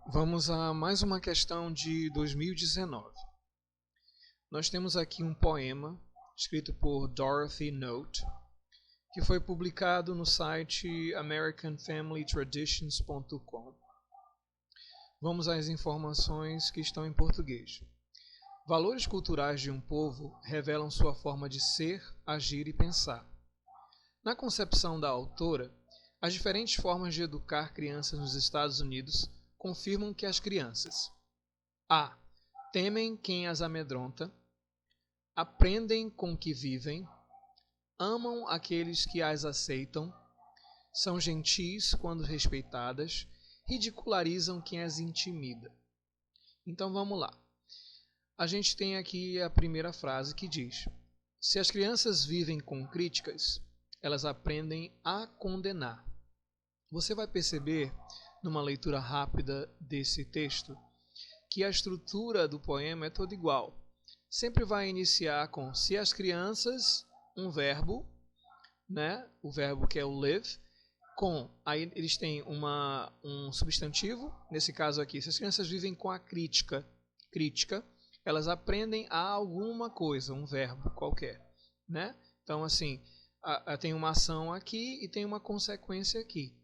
Vamos a mais uma questão de 2019. Nós temos aqui um poema escrito por Dorothy Note, que foi publicado no site americanfamilytraditions.com. Vamos às informações que estão em português. Valores culturais de um povo revelam sua forma de ser, agir e pensar. Na concepção da autora, as diferentes formas de educar crianças nos Estados Unidos confirmam que as crianças a. temem quem as amedronta, aprendem com que vivem, amam aqueles que as aceitam, são gentis quando respeitadas, ridicularizam quem as intimida. Então vamos lá. A gente tem aqui a primeira frase que diz: se as crianças vivem com críticas, elas aprendem a condenar. Você vai perceber, numa leitura rápida desse texto, que a estrutura do poema é toda igual. Sempre vai iniciar com se as crianças, um verbo, né? O verbo que é o live, aí eles têm um substantivo, nesse caso aqui, se as crianças vivem com a crítica, elas aprendem a alguma coisa, um verbo qualquer, né? Então, assim, tem uma ação aqui e tem uma consequência aqui,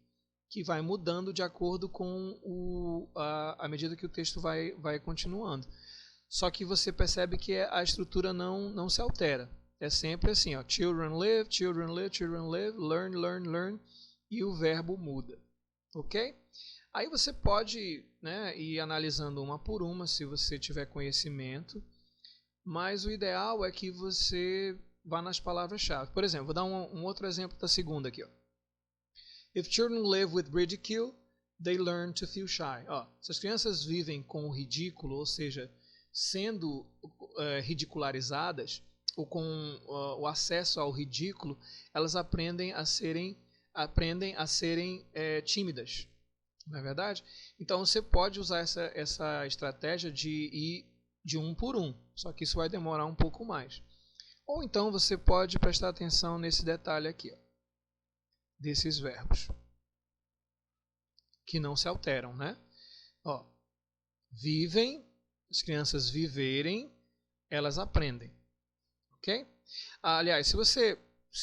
que vai mudando de acordo com a medida que o texto vai continuando. Só que você percebe que a estrutura não se altera. É sempre assim, ó, children live, children live, children live, learn, learn, learn, e o verbo muda. Ok? Aí você pode, né, ir analisando uma por uma, se você tiver conhecimento, mas o ideal é que você vá nas palavras-chave. Por exemplo, vou dar um outro exemplo da segunda aqui, ó. If children live with ridicule, they learn to feel shy. Ó, se as crianças vivem com o ridículo, ou seja, sendo ridicularizadas, ou com o acesso ao ridículo, elas aprendem a serem tímidas. Não é verdade? Então você pode usar essa estratégia de ir de um por um, só que isso vai demorar um pouco mais. Ou então você pode prestar atenção nesse detalhe aqui, ó, desses verbos que não se alteram, né? Ó, vivem, as crianças viverem, elas aprendem, ok? Aliás, se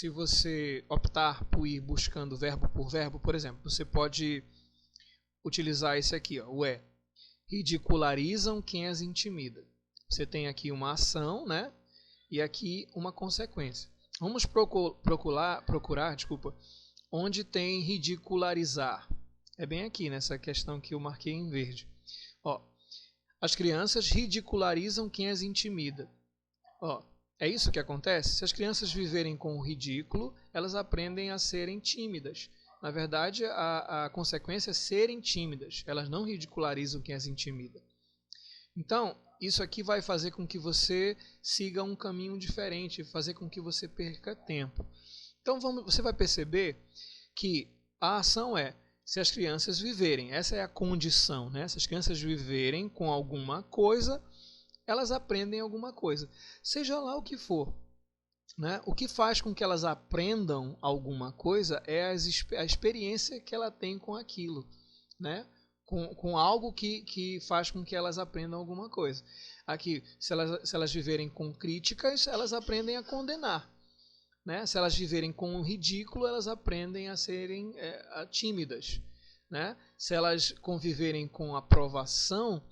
você optar por ir buscando verbo por verbo, por exemplo, você pode utilizar esse aqui, ó, o é. Ridicularizam quem as intimida. Você tem aqui uma ação, né? E aqui uma consequência. Vamos procurar, onde tem ridicularizar. É bem aqui, nessa questão que eu marquei em verde. Ó, as crianças ridicularizam quem as intimida. Ó, é isso que acontece? Se as crianças viverem com o ridículo, elas aprendem a serem tímidas. Na verdade, a consequência é serem tímidas. Elas não ridicularizam quem as intimida. Então, isso aqui vai fazer com que você siga um caminho diferente, fazer com que você perca tempo. Então, você vai perceber que a ação é se as crianças viverem. Essa é a condição, né? Se as crianças viverem com alguma coisa, elas aprendem alguma coisa. Seja lá o que for. Né? O que faz com que elas aprendam alguma coisa é a experiência que ela tem com aquilo, né? Com algo que faz com que elas aprendam alguma coisa. Aqui, se elas viverem com críticas, elas aprendem a condenar. Né? Se elas viverem com o ridículo, elas aprendem a serem tímidas. Né? Se elas conviverem com aprovação,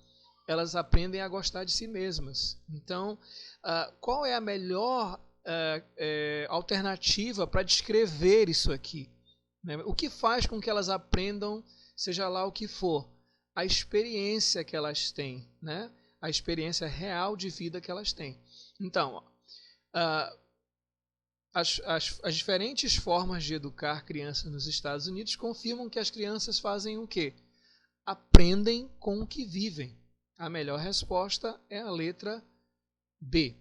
elas aprendem a gostar de si mesmas. Então, qual é a melhor alternativa para descrever isso aqui? Né? O que faz com que elas aprendam, seja lá o que for? A experiência que elas têm, né? A experiência real de vida que elas têm. Então, as diferentes formas de educar crianças nos Estados Unidos confirmam que as crianças fazem o quê? Aprendem com o que vivem. A melhor resposta é a letra B.